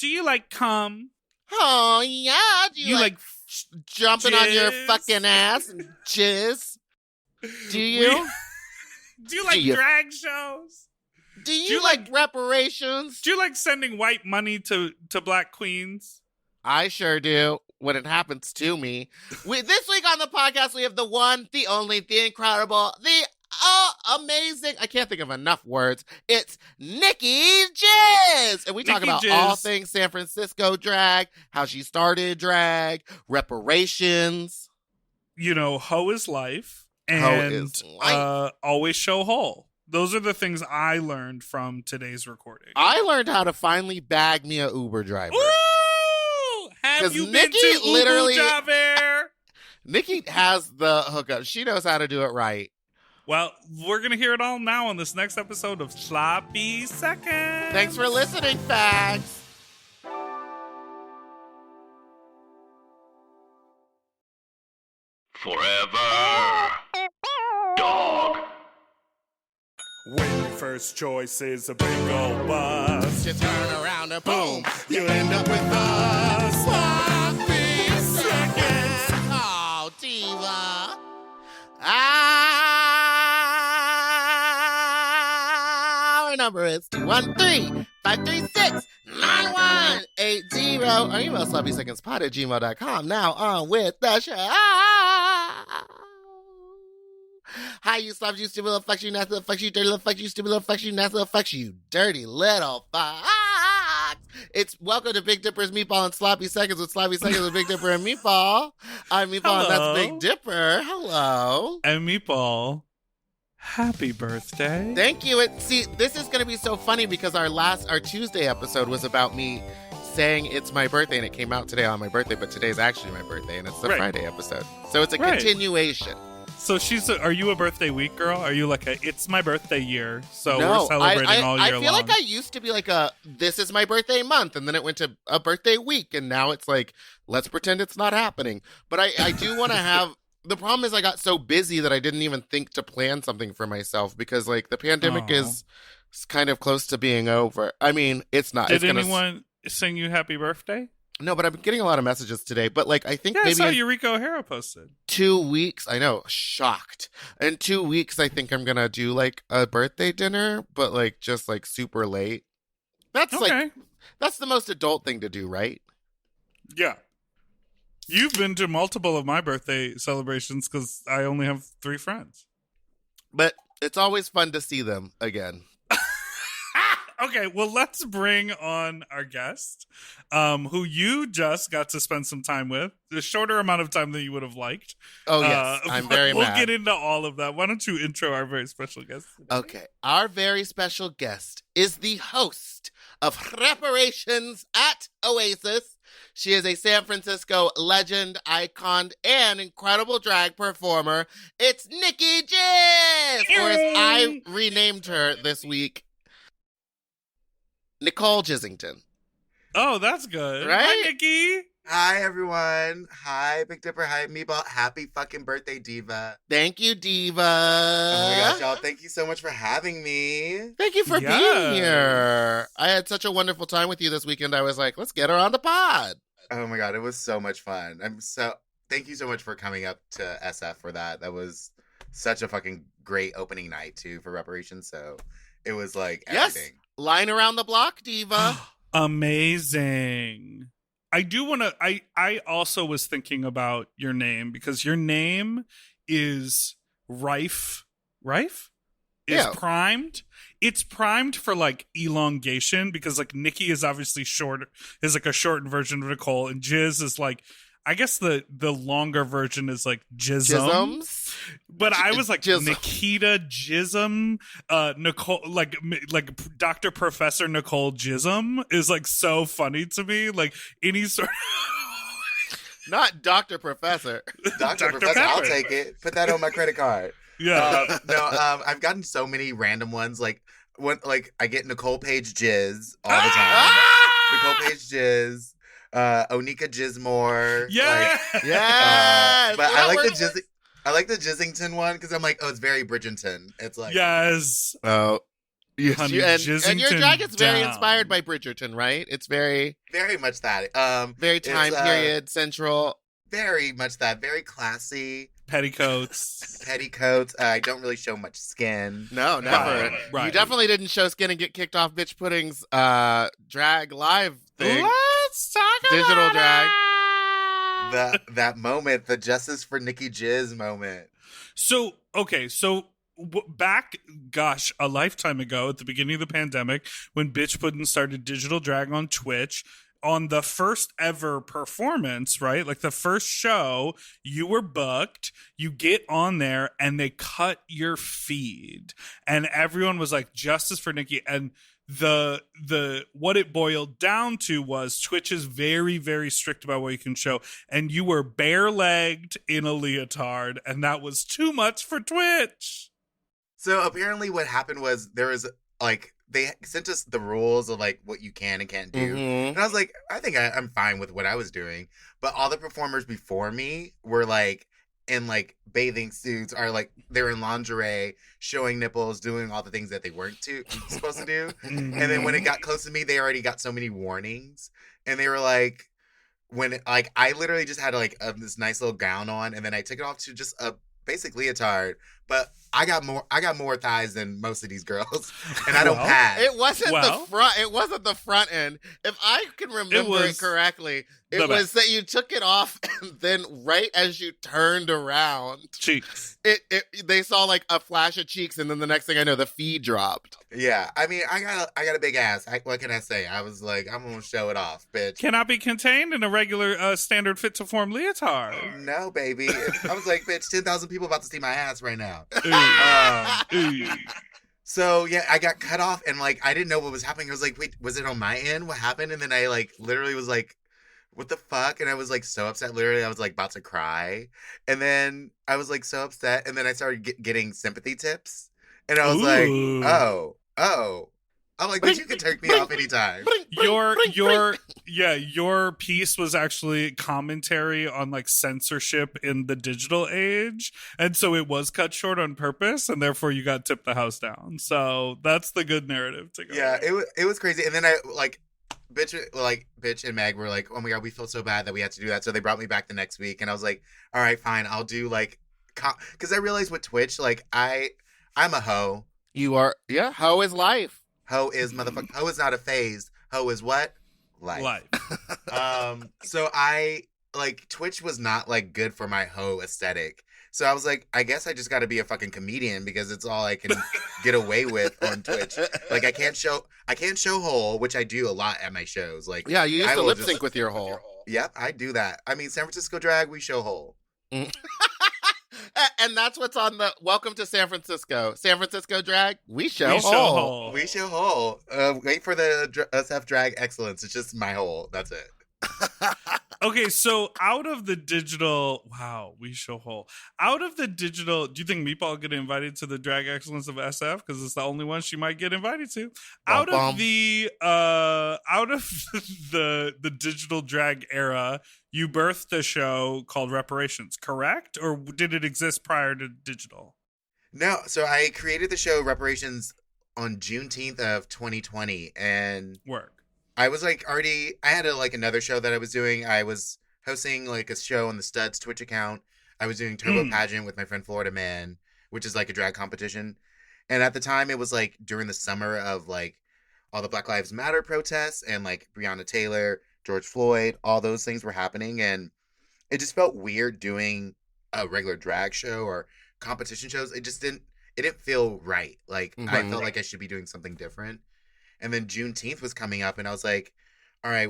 Do you like cum? Oh, yeah. Do you like jumping on your jizz? fucking ass and jizz? Do you? Do you like drag shows? Do you like reparations? Do you like sending white money to black queens? I sure do. When it happens to me. This week on the podcast, we have the one, the only, the incredible, the amazing, I can't think of enough words. It's Nicki Jizz. And we talk about all things San Francisco drag, how she started drag, reparations. You know, hoe is life. And always show whole. Those are the things I learned from today's recording. I learned how to finally bag me a Uber driver. Ooh! Have you been to Uber driver? Nicki has the hookup. She knows how to do it right. Well, we're going to hear it all now on this next episode of Sloppy Seconds. Thanks for listening, fags. Forever. Dog. When your first choice is a big old bus, you turn around and boom, you end up with a sloppy seconds. Oh, diva. Our number is 213-536-9180 or email sloppysecondspot@gmail.com. Now on with the show. Hi, you slops, you stupid little fucks, you nasty little fucks, you dirty little fucks, you stupid little fucks, you nasty little fucks, you dirty little fucks. It's welcome to Big Dipper's Meatball and Sloppy Seconds with Sloppy Seconds with Big Dipper and Meatball. I'm Meatball and that's Big Dipper. Hello. And Meatball, happy birthday. Thank you. See, this is going to be so funny because our Tuesday episode was about me saying it's my birthday and it came out today on my birthday, but today's actually my birthday and it's the Friday episode. So it's a continuation. So are you a birthday week girl? Are you like it's my birthday year, so we're celebrating all year long? I feel like I used to be like this is my birthday month, and then it went to a birthday week, and now it's like, let's pretend it's not happening. But I do want to have, the problem is I got so busy that I didn't even think to plan something for myself because like the pandemic is kind of close to being over. I mean, it's not. Did anyone sing you happy birthday? No, but I've been getting a lot of messages today. But like, I think maybe I saw Eureka O'Hara posted 2 weeks. I know, shocked. In 2 weeks, I think I'm gonna do like a birthday dinner, but like just like super late. That's that's the most adult thing to do, right? Yeah. You've been to multiple of my birthday celebrations because I only have 3 friends. But it's always fun to see them again. Okay, well, let's bring on our guest, who you just got to spend some time with, a shorter amount of time than you would have liked. Oh, yes. I'm very mad. We'll get into all of that. Why don't you intro our very special guest today? Okay. Our very special guest is the host of Reparations at Oasis. She is a San Francisco legend, icon, and incredible drag performer. It's Nicki Jizz, or as I renamed her this week, Nicole Jizzington. Oh, that's good. Right? Hi, Nicki. Hi, everyone. Hi, Big Dipper. Hi, Meatball. Happy fucking birthday, Diva. Thank you, Diva. Oh my gosh, y'all. Thank you so much for having me. Thank you for being here. I had such a wonderful time with you this weekend. I was like, let's get her on the pod. Oh my God, it was so much fun. Thank you so much for coming up to SF for that. That was such a fucking great opening night, too, for Reparations. So it was like everything. Yes. Line around the block, Diva. Amazing. I do want to, I also was thinking about your name because your name is rife? Is primed. It's primed for like elongation because like Nicki is obviously short, is like a shortened version of Nicole, and Jizz is like, I guess the longer version is like Jisms. But I was like Nikita Jism, Nicole, like Dr. Professor Nicole Jism is like so funny to me. Like any sort of not Dr. Professor. Dr. Professor, Pepper. I'll take it. Put that on my credit card. Yeah. I've gotten so many random ones. Like I get Nicole Page Jizz all the time. Nicole Page Jizz. Onika Jizzmore. Yeah. Yes. But I like the Jizzington one because I'm like, oh, it's very Bridgerton. It's like, yes. Oh, Yes, Honey, and your Jizzington drag is very down. inspired by Bridgerton, right? It's very much that. very It's, time period central. Very much that. Very classy. Petticoats. Petticoats. I don't really show much skin. No, never. Right. You definitely didn't show skin and get kicked off Bitch Pudding's drag live thing. Let's talk Digital about drag. That moment, the Justice for Nicki Jizz moment. So, okay, back, gosh, a lifetime ago at the beginning of the pandemic, when Bitch Puddin' started digital drag on Twitch, on the first ever performance, right? Like the first show, you were booked, you get on there and they cut your feed. And everyone was like, justice for Nicki. And the what it boiled down to was Twitch is very, very strict about what you can show. And you were bare-legged in a leotard, and that was too much for Twitch. So apparently what happened was there was like they sent us the rules of like what you can and can't do. Mhm. And I was like, I think I'm fine with what I was doing. But all the performers before me were like in like bathing suits, or like they were in lingerie, showing nipples, doing all the things that they weren't supposed to do. And then when it got close to me, they already got so many warnings. And they were like, I literally just had like this nice little gown on, and then I took it off to just a basic leotard. But I got more thighs than most of these girls, and I don't Well, pass. It wasn't Well- the front. It wasn't the front end. If I can remember was it correctly, it the was that you took it off, and then right as you turned around, Cheeks. they saw like a flash of cheeks, and then the next thing I know, the feed dropped. Yeah, I mean, I got a big ass. What can I say? I was like, I'm gonna show it off, bitch. Cannot be contained in a regular standard fit to form leotard. No, baby. I was like, bitch, 10,000 people about to see my ass right now. Ooh. So yeah, I got cut off, and like I didn't know what was happening. I was like, wait, was it on my end? What happened? And then I like literally was like, what the fuck? And I was like so upset. Literally, I was like about to cry. And then I was like so upset. And then I started getting sympathy tips. And I was Ooh. like, oh. I'm like, bitch, you can take me off anytime. Your piece was actually commentary on like censorship in the digital age, and so it was cut short on purpose, and therefore you got tipped the house down. So that's the good narrative to go. Yeah, it was crazy. And then I like bitch and Meg were like, oh my god, we feel so bad that we had to do that. So they brought me back the next week, and I was like, all right, fine, I'll do like, because I realized with Twitch, like I'm a hoe. You are, yeah. Hoe is life. Hoe is motherfucker. Hoe is not a phase. Hoe is what? Life. So I like Twitch was not like good for my hoe aesthetic. So I was like, I guess I just got to be a fucking comedian because it's all I can get away with on Twitch. Like I can't show hole, which I do a lot at my shows. Like Yeah, you used I to will lip just- sync with your hole. Yep, I do that. I mean, San Francisco drag, we show hole. And that's what's on the Welcome to San Francisco. San Francisco drag, we show We show hole. hole. We show hole. Wait for the SF drag excellence. It's just my hole. That's it. Okay, so out of the digital, wow, we show whole. Out of the digital, do you think Meatball will get invited to the Drag Excellence of SF? Because it's the only one she might get invited to. Out of the digital drag era, you birthed a show called Reparations, correct? Or did it exist prior to digital? No, so I created the show Reparations on Juneteenth of 2020, and Work. I was like I had another show that I was doing. I was hosting like a show on the Studs Twitch account. I was doing Turbo Pageant with my friend Florida Man, which is like a drag competition. And at the time it was like during the summer of like all the Black Lives Matter protests and like Breonna Taylor, George Floyd, all those things were happening. And it just felt weird doing a regular drag show or competition shows. It didn't feel right. Like I felt like I should be doing something different. And then Juneteenth was coming up, and I was like, all right,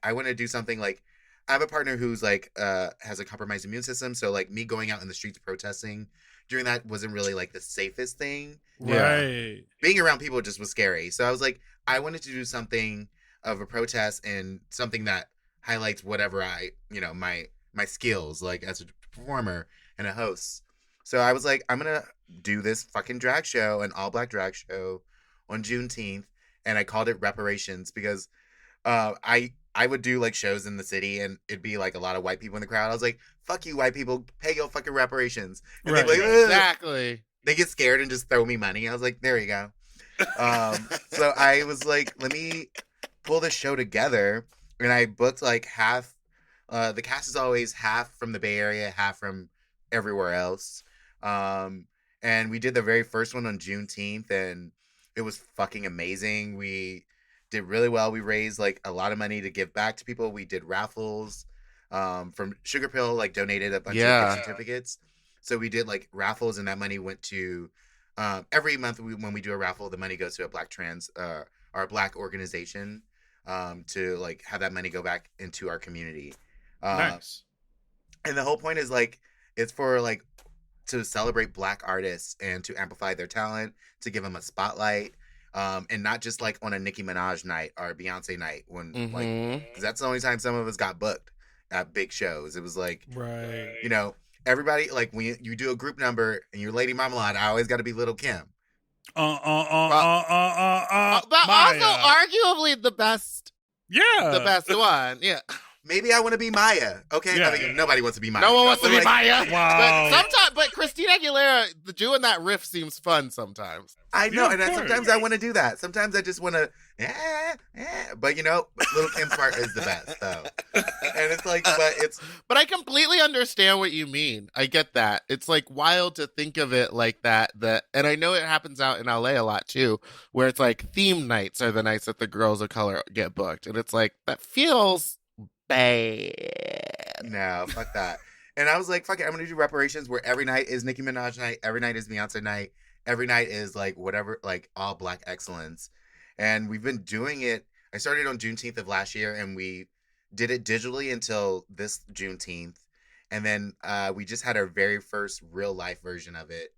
I want to do something like, I have a partner who's like, has a compromised immune system. So like me going out in the streets protesting during that wasn't really like the safest thing. Right. Being around people just was scary. So I was like, I wanted to do something of a protest and something that highlights whatever my skills, like as a performer and a host. So I was like, I'm going to do this fucking drag show, an all black drag show on Juneteenth. And I called it Reparations because I would do like shows in the city and it'd be like a lot of white people in the crowd. I was like, fuck you, white people, pay your fucking reparations. And Right. they'd be like, "Ugh." Exactly. They get scared and just throw me money. I was like, there you go. So I was like, let me pull this show together, and I booked like half. The cast is always half from the Bay Area, half from everywhere else. And we did the very first one on Juneteenth, and it was fucking amazing. We did really well. We raised like a lot of money to give back to people. We did raffles. From Sugar Pill, like donated a bunch of gift certificates. So we did like raffles, and that money went to every month when we do a raffle, the money goes to a Black our Black organization to like have that money go back into our community. Nice. And the whole point is like it's for like to celebrate Black artists and to amplify their talent, to give them a spotlight. And not just like on a Nicki Minaj night or Beyonce night when like, because that's the only time some of us got booked at big shows. It was like, right, you know, everybody like when you do a group number and you're Lady Marmalade, I always got to be Little Kim. But also arguably the best. Yeah, the best one. Yeah. Maybe I want to be Maya. Okay, Yeah. I mean, nobody wants to be Maya. No one wants to be like, Maya. Wow. But Christina Aguilera doing that riff seems fun sometimes. I know, Yeah, and of course. sometimes I want to do that. Sometimes I just want to, but you know, Little Kim's part is the best, though. And it's like, But I completely understand what you mean. I get that. It's like wild to think of it like that. And I know it happens out in LA a lot too, where it's like theme nights are the nights that the girls of color get booked, and it's like that feels bad. No, fuck that. And I was like, fuck it, I'm gonna do Reparations, where every night is Nicki Minaj night, every night is Beyonce night, every night is like whatever, like all Black excellence. And we've been doing it. I started on Juneteenth of last year, and we did it digitally until this Juneteenth. And then we just had our very first real life version of it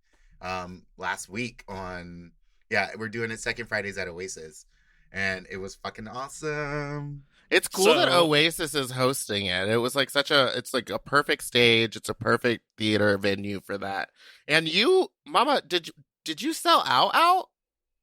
last week we're doing it second Fridays at Oasis. And it was fucking awesome. It's cool that Oasis is hosting it. It was like it's like a perfect stage. It's a perfect theater venue for that. And you, Mama, did you sell out?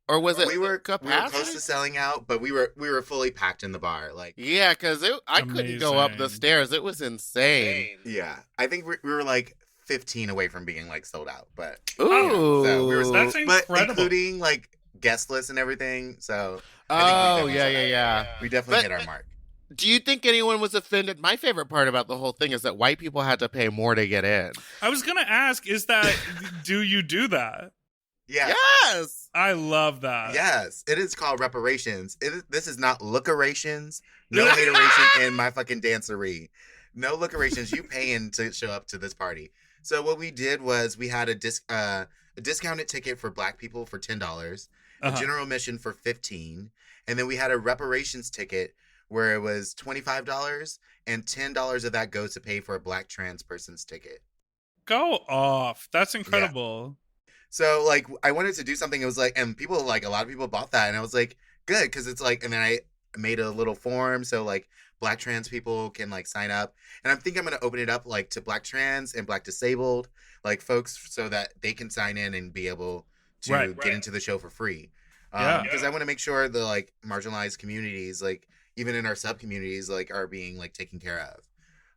Or was it we were capacity? close to selling out, but we were fully packed in the bar. Like, yeah, because I couldn't go up the stairs. It was insane. Yeah, I think we were like 15 away from being like sold out. But ooh, so we were, that's incredible, but including like guest lists and everything. So yeah. We definitely hit our mark. Do you think anyone was offended? My favorite part about the whole thing is that white people had to pay more to get in. I was gonna ask, is that do you do that? Yeah. Yes. I love that. Yes. It is called Reparations. This is not lookerations. No hateration in my fucking dancery. No lookerations. You paying to show up to this party. So what we did was we had a discounted ticket for Black people for $10, a general admission for $15, and then we had a reparations ticket where it was $25, and $10 of that goes to pay for a Black trans person's ticket. Go off. That's incredible. Yeah. So, like, I wanted to do something. It was like, and people, like, a lot of people bought that. And I was like, good. Because it's like, and then I made a little form. So, like, Black trans people can, like, sign up. And I think I'm going to open it up, like, to Black trans and Black disabled, like, folks, so that they can sign in and be able to get into the show for free. Because I want to make sure the, like, marginalized communities, like, even in our sub-communities, like, are being, like, taken care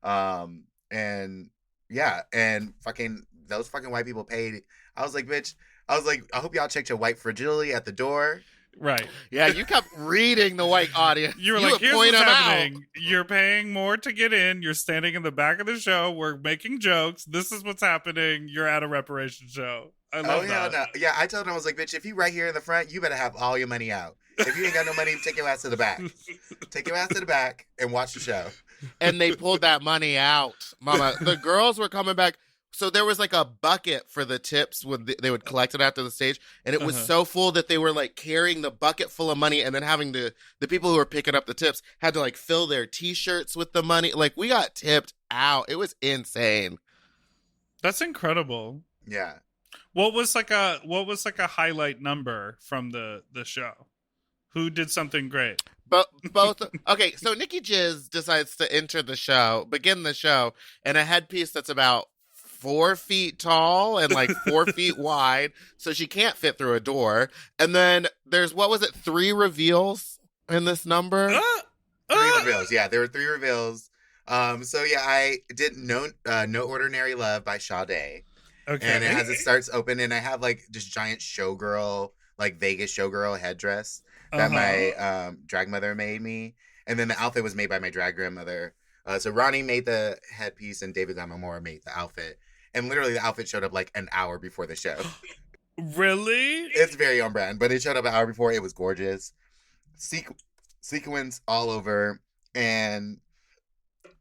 of. And, yeah. And fucking, those fucking white people paid. I was like, bitch, I hope y'all checked your white fragility at the door. Right. Yeah, you kept reading the white audience. You were like, here's what's happening. You're paying more to get in. You're standing in the back of the show. We're making jokes. This is what's happening. You're at a reparation show. I love that. No. Yeah, I told him, I was like, bitch, if you right here in the front, you better have all your money out. If you ain't got no money, take your ass to the back. Take your ass to the back and watch the show. And they pulled that money out. Mama, the girls were coming back. So there was like a bucket for the tips when they would collect it after the stage. And it was so full that they were like carrying the bucket full of money and then having the people who were picking up the tips had to like fill their T-shirts with the money. Like we got tipped out. It was insane. That's incredible. Yeah. What was like a highlight number from the show? Who did something great? But both okay, so Nicki Jizz decides to begin the show, in a headpiece that's about 4 feet tall and like 4 feet wide, so she can't fit through a door. And then there's 3 reveals in this number? 3 reveals. Yeah, there were 3 reveals. So yeah, I did No Ordinary Love by Sade. Okay. And as it starts open, and I have like this giant showgirl like Vegas showgirl headdress that my drag mother made me, and then the outfit was made by my drag grandmother. So Ronnie made the headpiece and David Gamamora made the outfit. And literally the outfit showed up like an hour before the show. Really? It's very on brand, but it showed up an hour before. It was gorgeous. Sequins all over. And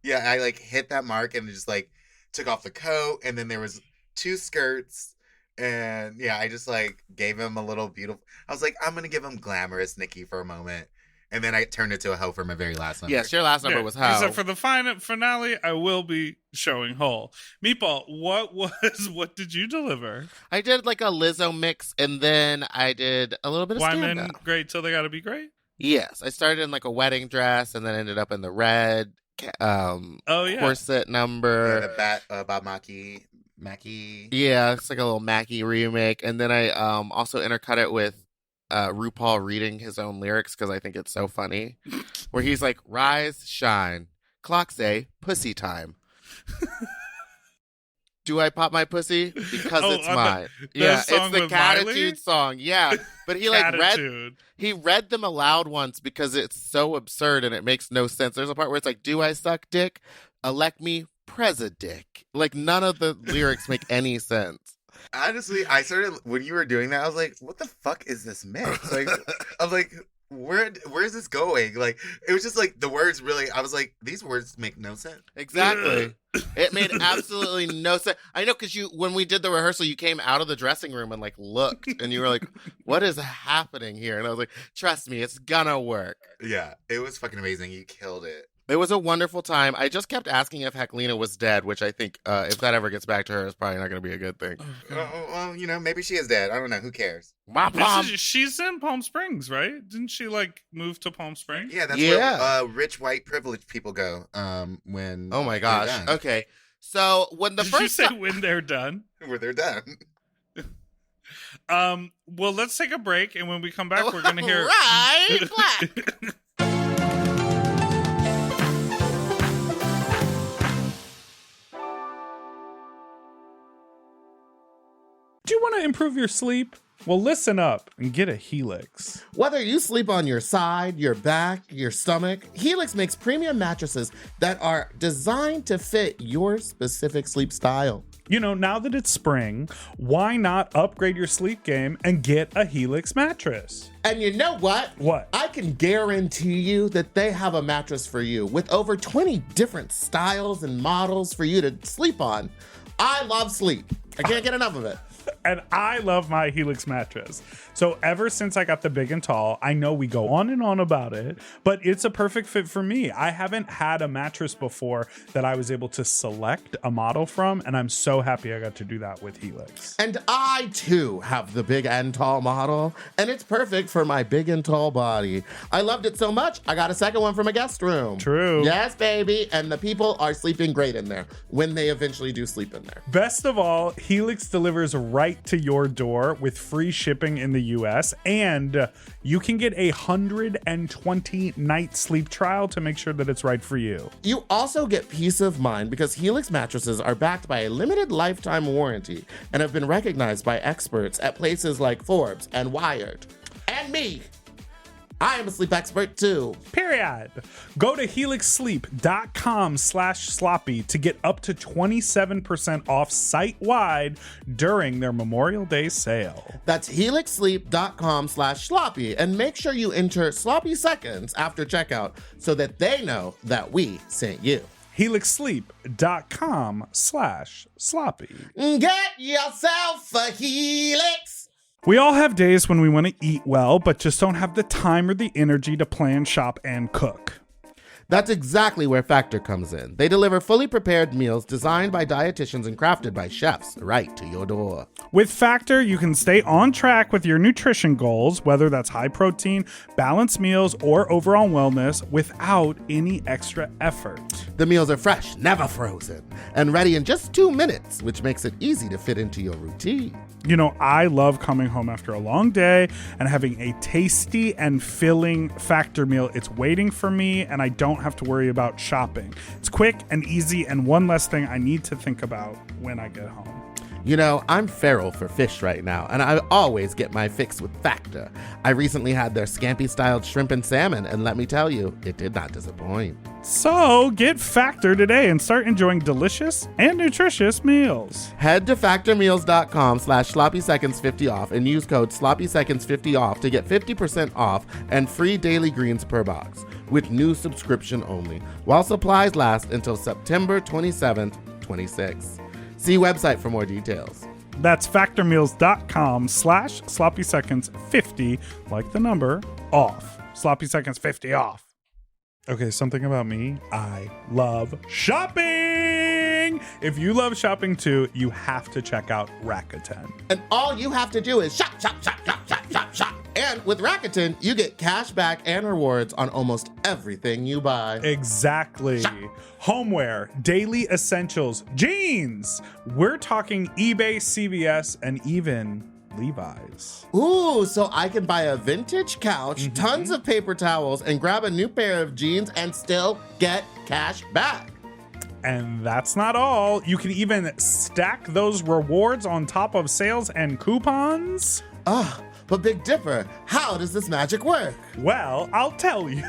yeah, I like hit that mark and just like took off the coat. And then there was 2 skirts. And yeah, I just like gave him a little beautiful. I was like, I'm going to give him glamorous Nicki for a moment. And then I turned it to a hoe for my very last number. Yes, your last number was hoe. So for the finale, I will be showing whole. Meatball, what did you deliver? I did like a Lizzo mix, and then I did a little bit of Why stand-up. men great till they gotta be great? Yes, I started in like a wedding dress, and then ended up in the red corset number. Yeah, the Bob Mackie. Yeah, it's like a little Mackie remake. And then I also intercut it with RuPaul reading his own lyrics because I think it's so funny. Where he's like, rise, shine, clock say, pussy time. Do I pop my pussy? Because it's mine. Yeah, it's the Catitude song. Yeah. But he like read them aloud once because it's so absurd and it makes no sense. There's a part where it's like, do I suck dick? Elect me Prezi-dick. Like none of the lyrics make any sense. Honestly, I started when you were doing that. I was like, "What the fuck is this mix?" Like, I was like, "Where's this going?" Like, it was just like the words really. I was like, "These words make no sense." Exactly. It made absolutely no sense. I know because when we did the rehearsal, you came out of the dressing room and like looked, and you were like, "What is happening here?" And I was like, "Trust me, it's gonna work." Yeah, it was fucking amazing. You killed it. It was a wonderful time. I just kept asking if Heklina was dead, which I think if that ever gets back to her, is probably not going to be a good thing. Well, you know, maybe she is dead. I don't know. Who cares? She's in Palm Springs, right? Didn't she like move to Palm Springs? Yeah, that's where rich white privileged people go when. Oh my gosh. Okay, so when the Did first you say when they're done? When they're done. Well, let's take a break, and when we come back, we're going to hear right black. Do you want to improve your sleep? Well, listen up and get a Helix. Whether you sleep on your side, your back, your stomach, Helix makes premium mattresses that are designed to fit your specific sleep style. You know, now that it's spring, why not upgrade your sleep game and get a Helix mattress? And you know what? What? I can guarantee you that they have a mattress for you with over 20 different styles and models for you to sleep on. I love sleep. I can't get enough of it. And I love my Helix mattress. So ever since I got the big and tall, I know we go on and on about it, but it's a perfect fit for me. I haven't had a mattress before that I was able to select a model from, and I'm so happy I got to do that with Helix. And I, too, have the big and tall model, and it's perfect for my big and tall body. I loved it so much, I got a second one for my guest room. True. Yes, baby. And the people are sleeping great in there when they eventually do sleep in there. Best of all, Helix delivers right to your door with free shipping in the US, and you can get a 120-night sleep trial to make sure that it's right for you. You also get peace of mind because Helix mattresses are backed by a limited lifetime warranty and have been recognized by experts at places like Forbes and Wired. And me. I am a sleep expert too. Period. Go to helixsleep.com/sloppy to get up to 27% off site-wide during their Memorial Day sale. That's helixsleep.com/sloppy, and make sure you enter sloppy seconds after checkout so that they know that we sent you. helixsleep.com/sloppy. Get yourself a Helix. We all have days when we want to eat well, but just don't have the time or the energy to plan, shop, and cook. That's exactly where Factor comes in. They deliver fully prepared meals designed by dietitians and crafted by chefs right to your door. With Factor, you can stay on track with your nutrition goals, whether that's high protein, balanced meals, or overall wellness, without any extra effort. The meals are fresh, never frozen, and ready in just 2 minutes, which makes it easy to fit into your routine. You know, I love coming home after a long day and having a tasty and filling Factor meal. It's waiting for me, and I don't have to worry about shopping. It's quick and easy, and one less thing I need to think about when I get home. You know, I'm feral for fish right now, and I always get my fix with Factor. I recently had their scampi-styled shrimp and salmon, and let me tell you, it did not disappoint. So get Factor today and start enjoying delicious and nutritious meals. Head to factormeals.com/sloppyseconds50off and use code sloppyseconds50off to get 50% off and free daily greens per box with new subscription only, while supplies last until September 27th, 26. See website for more details. That's factormeals.com/sloppyseconds50, like the number, off. Sloppy Seconds 50 off. Okay, something about me. I love shopping. If you love shopping too, you have to check out Rakuten. And all you have to do is shop, shop, shop, shop, shop, shop, shop. And with Rakuten, you get cash back and rewards on almost everything you buy. Exactly. Shop. Homeware, daily essentials, jeans. We're talking eBay, CVS, and even Levi's. Ooh, so I can buy a vintage couch, tons of paper towels, and grab a new pair of jeans and still get cash back. And that's not all. You can even stack those rewards on top of sales and coupons. But Big Dipper, how does this magic work? Well, I'll tell you.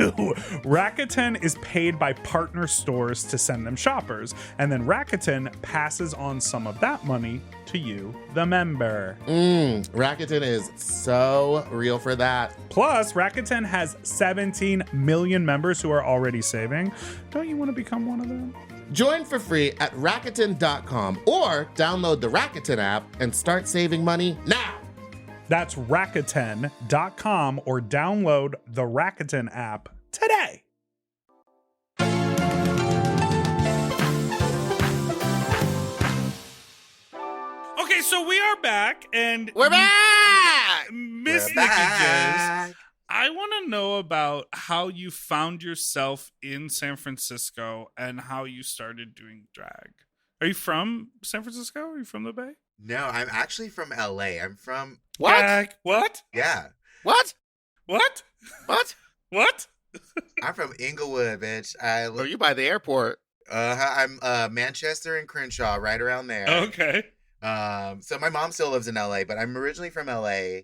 Rakuten is paid by partner stores to send them shoppers, and then Rakuten passes on some of that money to you, the member. Rakuten is so real for that. Plus, Rakuten has 17 million members who are already saving. Don't you want to become one of them? Join for free at Rakuten.com or download the Rakuten app and start saving money now. That's Rakuten.com or download the Rakuten app today. Okay, so we are back, and We're back! Miss We're Nicki back. Jizz, I want to know about how you found yourself in San Francisco and how you started doing drag. Are you from San Francisco? Are you from the Bay? No, I'm actually from LA. I'm from What? Drag. What? yeah. What? What? What? What? I'm from Inglewood, bitch. I Oh, live. you by the airport. I'm Manchester and Crenshaw, right around there. Okay. So my mom still lives in LA, but I'm originally from LA,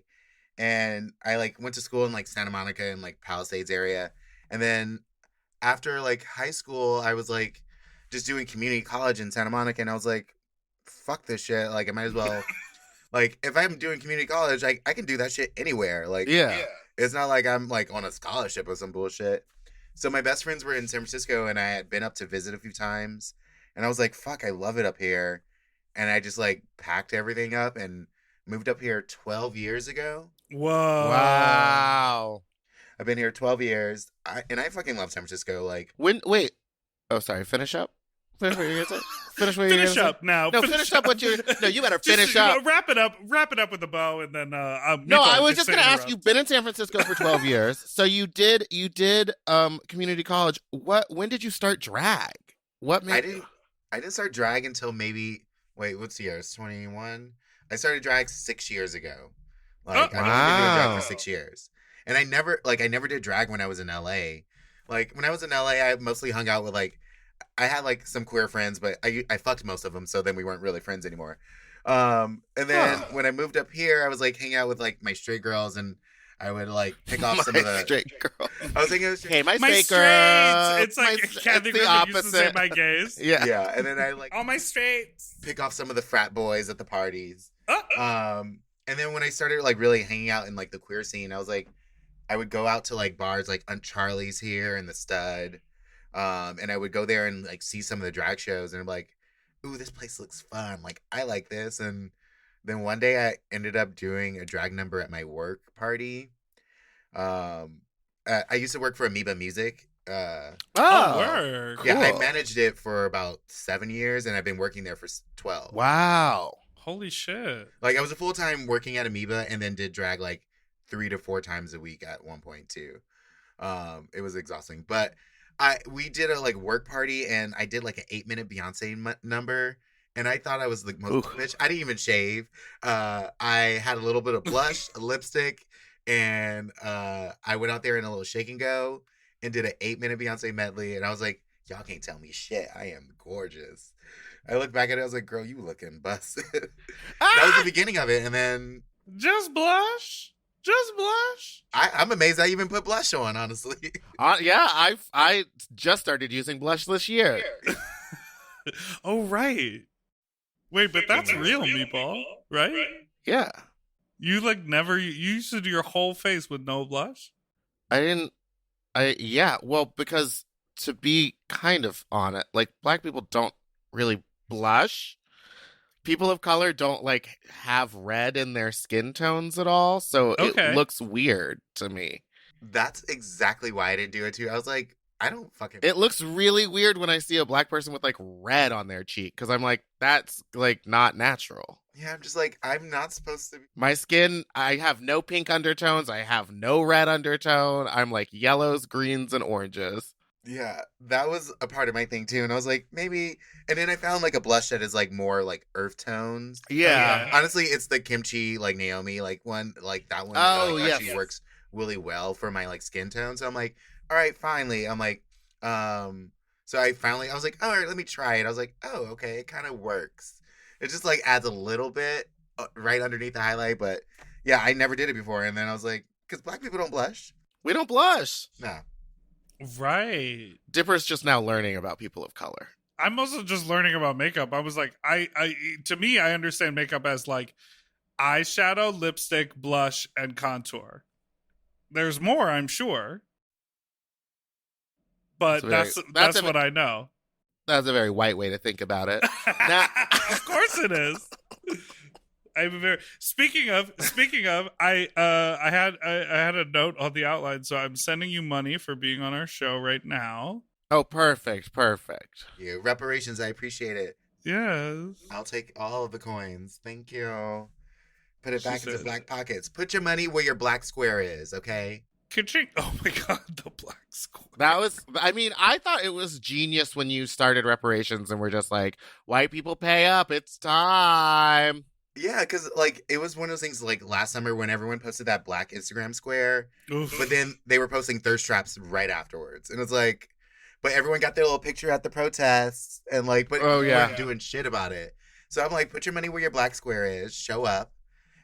and I went to school in Santa Monica and Palisades area, and then after high school, I was just doing community college in Santa Monica, and I was like, fuck this shit. I might as well. If I'm doing community college, I can do that shit anywhere. Yeah. It's not like I'm on a scholarship or some bullshit. So my best friends were in San Francisco, and I had been up to visit a few times, and I was like, fuck, I love it up here. And I just packed everything up and moved up here 12 years ago. Whoa. Wow. I've been here 12 years, and I fucking love San Francisco. Wait. Oh, sorry. Finish up. Finish what you're gonna say. Finish what you're Finish gonna up say. now. No, finish up what you. No, you better finish up. Wrap it up. Wrap it up with a bow, and then. No, I was just gonna ask. You've been in San Francisco for 12 years, so you did community college. When did you start drag? What made I didn't start drag until maybe. Wait, what's the year? It's 21. I started drag 6 years ago. I've only been doing drag for 6 years, and I never did drag when I was in LA. When I was in LA, I mostly hung out with I had some queer friends, but I fucked most of them, so then we weren't really friends anymore. And then when I moved up here, I was hanging out with my straight girls, and I would pick off some of the straight girl? I was thinking, of Hey, my My straight straight. girl. It's like Kathy it's the Griffin used to say opposite. my gays. Yeah. yeah, and then I All my straights. pick off some of the frat boys at the parties. Uh-uh. And then when I started really hanging out in the queer scene, I was I would go out to bars like Charlie's here and the Stud. And I would go there and see some of the drag shows, and I'm like, ooh, this place looks fun. I like this. And then one day I ended up doing a drag number at my work party. I used to work for Amoeba Music. Oh, word. cool. Yeah, I managed it for about 7 years, and I've been working there for 12. Wow. Holy shit. I was a full-time working at Amoeba, and then did drag 3 to 4 times a week at one point too. It was exhausting, but we did a work party, and I did an 8-minute Beyonce number, and I thought I was the most bitch. I didn't even shave. I had a little bit of blush, a lipstick, and I went out there in a little shake and go and did an 8-minute Beyonce medley, and I was like, y'all can't tell me shit. I am gorgeous. I look back at it, I was like, girl, you looking busted. That was the beginning of it, and then Just blush. Just blush. I'm amazed I even put blush on, honestly. Yeah, I just started using blush this year. Oh, right. Wait, but that's real, Meatball, right? Yeah. You like never, you used to do your whole face with no blush? Yeah, well, because to be kind of on it, like, black people don't really blush. People of color don't, like, have red in their skin tones at all, so Okay. it looks weird to me. That's exactly why I didn't do it too. I was like, I don't fucking. It looks really weird when I see a black person with, like, red on their cheek, because I'm like, that's, like, not natural. Yeah, I'm just like, I'm not supposed to be. My skin, I have no pink undertones, I have no red undertone, I'm, like, yellows, greens, and oranges. Yeah, that was a part of my thing too. And I was like, maybe. And then I found like a blush that is like more like earth tones. Yeah. Honestly, it's the kimchi, like Naomi, like one, like that one. Oh, like, yes. actually works really well for my like skin tone. So I'm like, all right, finally. I'm like, so I was like, all right, let me try it. I was like, oh, okay, it kind of works. It just like adds a little bit right underneath the highlight. But yeah, I never did it before. And then I was like, because black people don't blush. We don't blush. No. Right. Dipper's just now learning about people of color. I'm also just learning about makeup. I was like, to me, I understand makeup as like eyeshadow, lipstick, blush, and contour. There's more, I'm sure. But that's what I know. That's a very white way to think about it. Of course it is. Speaking of, I had a note on the outline, so I'm sending you money for being on our show right now. Oh, perfect. Yeah, reparations, I appreciate it. Yes. I'll take all of the coins. Thank you. Put it back into black pockets. Put your money where your black square is, okay? Ka-ching. Oh my god, the black square. I thought it was genius when you started reparations and we're just like, white people pay up, it's time. Yeah, because, like, it was one of those things, like, last summer when everyone posted that black Instagram square, Oof. but then they were posting thirst traps right afterwards. And it's like, but everyone got their little picture at the protests, and, like, but Oh, yeah. weren't doing shit about it. So I'm like, put your money where your black square is, show up,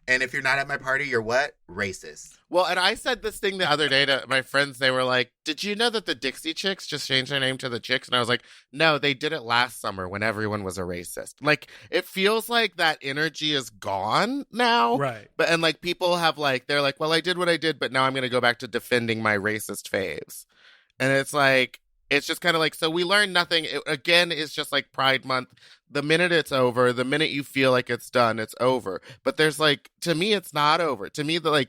and if you're not at my party, you're what? Racist. Well, and I said this thing the other day to my friends. They were like, did you know that the Dixie Chicks just changed their name to the Chicks? And I was like, no, they did it last summer when everyone was a racist. Like, it feels like that energy is gone now. Right. But, and like, people have like, they're like, well, I did what I did, but now I'm going to go back to defending my racist faves. And it's like, it's just kind of like, so we learned nothing. It, again, it's just like Pride Month. The minute it's over, the minute you feel like it's done, it's over. But there's like, to me, it's not over. To me, the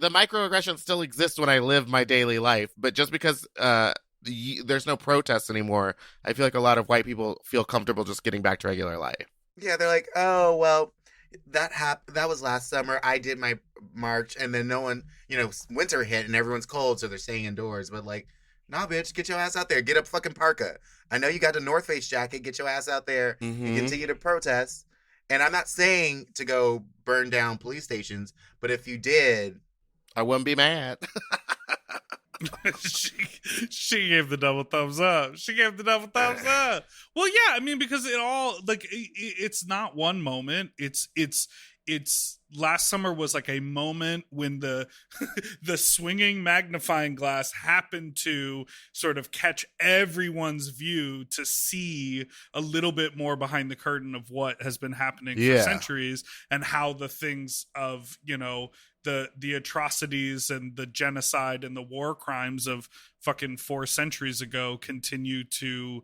microaggressions still exist when I live my daily life. But just because there's no protests anymore, I feel like a lot of white people feel comfortable just getting back to regular life. Yeah, they're like, oh, well, that was last summer. I did my march, and then no one, winter hit, and everyone's cold, so they're staying indoors. But like, nah, bitch, get your ass out there. Get a fucking parka. I know you got the North Face jacket. Get your ass out there and continue to protest. And I'm not saying to go burn down police stations, but if you did, I wouldn't be mad. she gave the double thumbs up. Well, yeah, I mean, because it all like it's not one moment. It's last summer was like a moment when the the swinging magnifying glass happened to sort of catch everyone's view to see a little bit more behind the curtain of what has been happening for centuries, and how the things of the atrocities and the genocide and the war crimes of fucking 4 centuries ago continue to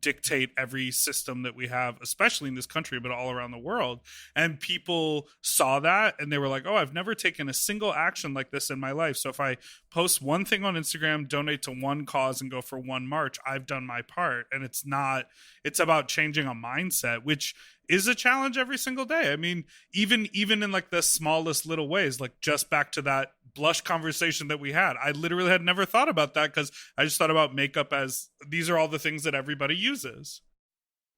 dictate every system that we have, especially in this country, but all around the world. And people saw that and they were like, oh, I've never taken a single action like this in my life. So if I post one thing on Instagram, donate to one cause and go for one march, I've done my part. And it's about changing a mindset, which is a challenge every single day. I mean, even in like the smallest little ways, like just back to that blush conversation that we had. I literally had never thought about that because I just thought about makeup as these are all the things that everybody uses.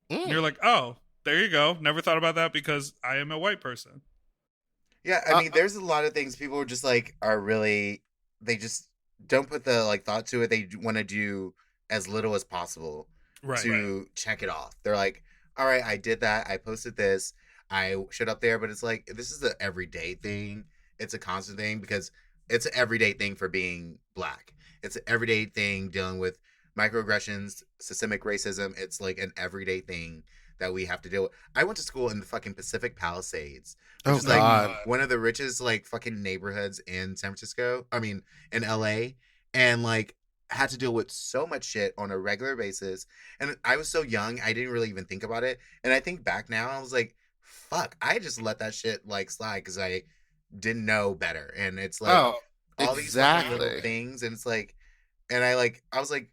And you're like, oh, there you go. Never thought about that because I am a white person. Yeah, I mean, there's a lot of things people are just like, they just don't put the like thought to it. They want to do as little as possible Right. to check it off. They're like, all right, I did that. I posted this. I showed up there, but it's like, this is an everyday thing. It's a constant thing because it's an everyday thing for being Black. It's an everyday thing dealing with microaggressions, systemic racism. It's like an everyday thing that we have to deal with. I went to school in the fucking Pacific Palisades, which is like one of the richest like fucking neighborhoods in San Francisco. I mean, in LA, and like had to deal with so much shit on a regular basis. And I was so young, I didn't really even think about it. And I think back now, I was like, fuck, I just let that shit like slide because I didn't know better. And it's like all these fucking little things, and it's like, and I was like,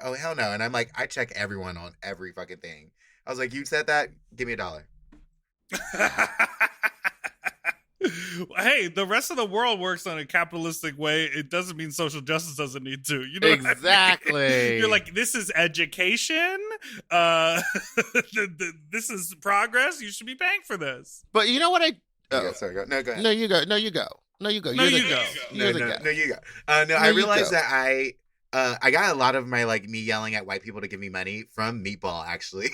oh hell no. And I'm like, I check everyone on every fucking thing. I was like, you said that, give me $1. Hey, the rest of the world works on a capitalistic way. It doesn't mean social justice doesn't need to. You know exactly. What I mean? You're like, this is education. This is progress. You should be paying for this. But you know what I? Yeah, sorry, go. No, go ahead. No, you go. No, you go. No, you go. No, you go. You're the guy. No, you go. No, I realized that I got a lot of my like me yelling at white people to give me money from Meatball actually.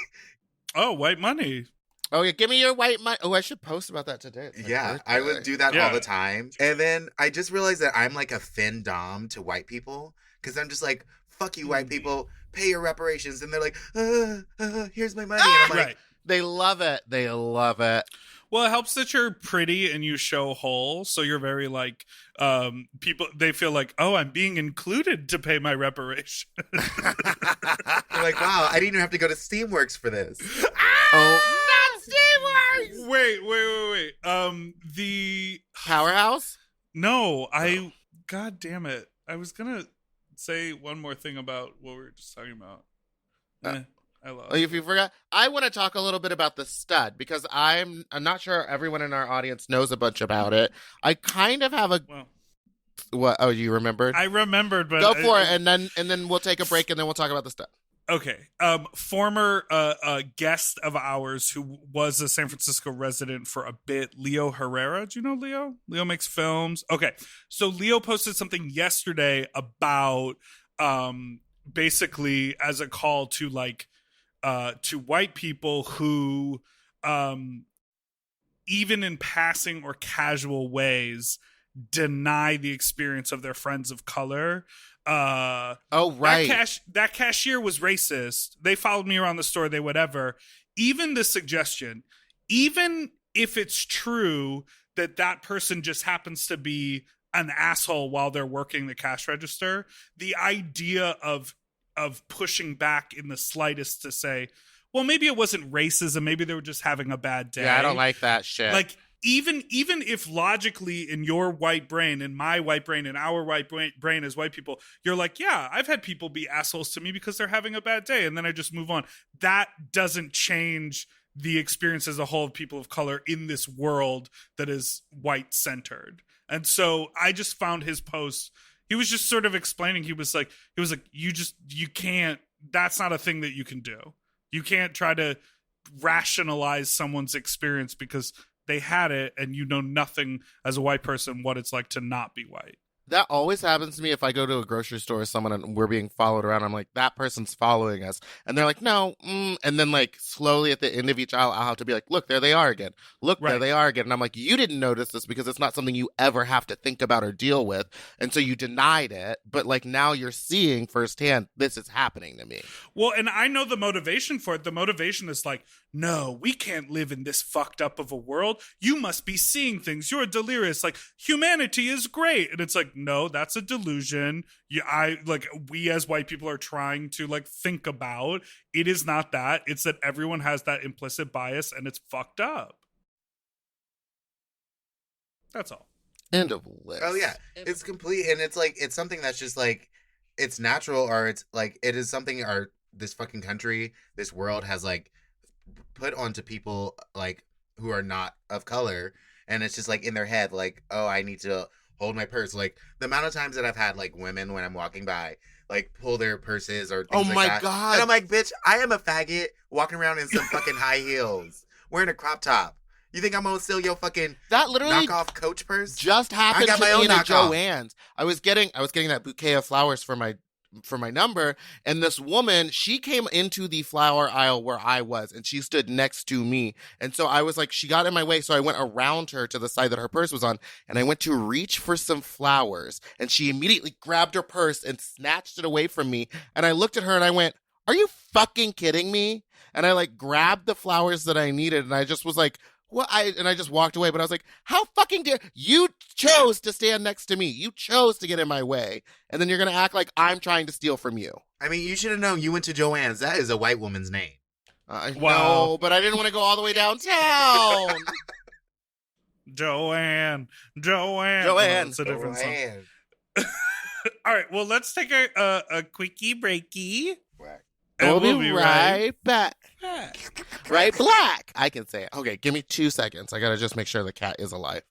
Oh, white money. Oh yeah, give me your white money. Oh, I should post about that today. Yeah, I would do that all the time. And then I just realized that I'm like a fin dom to white people because I'm just like, fuck you, white people, pay your reparations. And they're like, here's my money. And I'm like, they love it. They love it. Well, it helps that you're pretty and you show whole, so you're very like people. They feel like, oh, I'm being included to pay my reparation. They're like, wow, I didn't even have to go to Steamworks for this. Not Steamworks. Wait. The Powerhouse? No, God damn it! I was gonna say one more thing about what we were just talking about. I lost. If you forgot, I want to talk a little bit about the stud because I'm not sure everyone in our audience knows a bunch about it. I kind of have what? Oh, you remembered? I remembered, but go for it, and then we'll take a break, and then we'll talk about the stud. Okay. Former guest of ours who was a San Francisco resident for a bit, Leo Herrera. Do you know Leo? Leo makes films. Okay. So Leo posted something yesterday about basically as a call to like to white people who even in passing or casual ways deny the experience of their friends of color. Oh, right. That cashier was racist. They followed me around the store. They whatever. Even the suggestion, even if it's true that person just happens to be an asshole while they're working the cash register, the idea of pushing back in the slightest to say, well, maybe it wasn't racism. Maybe they were just having a bad day. Yeah, I don't like that shit. Like, even if logically in your white brain, in my white brain, in our white brain as white people, you're like, yeah, I've had people be assholes to me because they're having a bad day, and then I just move on. That doesn't change the experience as a whole of people of color in this world that is white-centered. And so I just found his post. He was just sort of explaining. He was like, you can't. That's not a thing that you can do. You can't try to rationalize someone's experience because they had it and you know nothing as a white person what it's like to not be white. That always happens to me if I go to a grocery store with someone and we're being followed around. I'm like, that person's following us. And they're like, no. And then like slowly at the end of each aisle, I'll have to be like, look, there they are again. Look, there they are again. And I'm like, you didn't notice this because it's not something you ever have to think about or deal with. And so you denied it. But like now you're seeing firsthand, this is happening to me. Well, and I know the motivation for it. The motivation is like, no, we can't live in this fucked up of a world. You must be seeing things. You're delirious. Like, humanity is great. And it's like, no, that's a delusion. We as white people are trying to like think about. It is not that. It's that everyone has that implicit bias and it's fucked up. That's all. End of list. Oh yeah, it's complete, and it's like it's something that's just like it's natural, or it's like it is something this fucking country, this world has like put onto people like who are not of color, and it's just like in their head like, oh, I need to hold my purse. Like the amount of times that I've had like women when I'm walking by like pull their purses or things like that. God. And I'm like, bitch, I am a faggot walking around in some fucking high heels wearing a crop top. You think I'm gonna steal your fucking that literally knockoff Coach purse? Just happened I got to my me own in a knockoff. Joann's. I was getting that bouquet of flowers for my for my number. And this woman, she came into the flower aisle where I was, and she stood next to me. And so I was like, she got in my way. So I went around her to the side that her purse was on, and I went to reach for some flowers. And she immediately grabbed her purse and snatched it away from me. And I looked at her and I went, are you fucking kidding me? And I like grabbed the flowers that I needed. And I just was like, what? And I just walked away. But I was like, how fucking dare you chose to stand next to me? You chose to get in my way. And then you're going to act like I'm trying to steal from you. I mean, you should have known you went to Joanne's. That is a white woman's name. Wow. Wow. But I didn't want to go all the way downtown. Joanne. Joanne. It's a different song. Joanne. All right. Well, let's take a quickie breaky. Whack. And We'll be right back. Right black. I can say it. Okay, give me 2 seconds. I got to just make sure the cat is alive.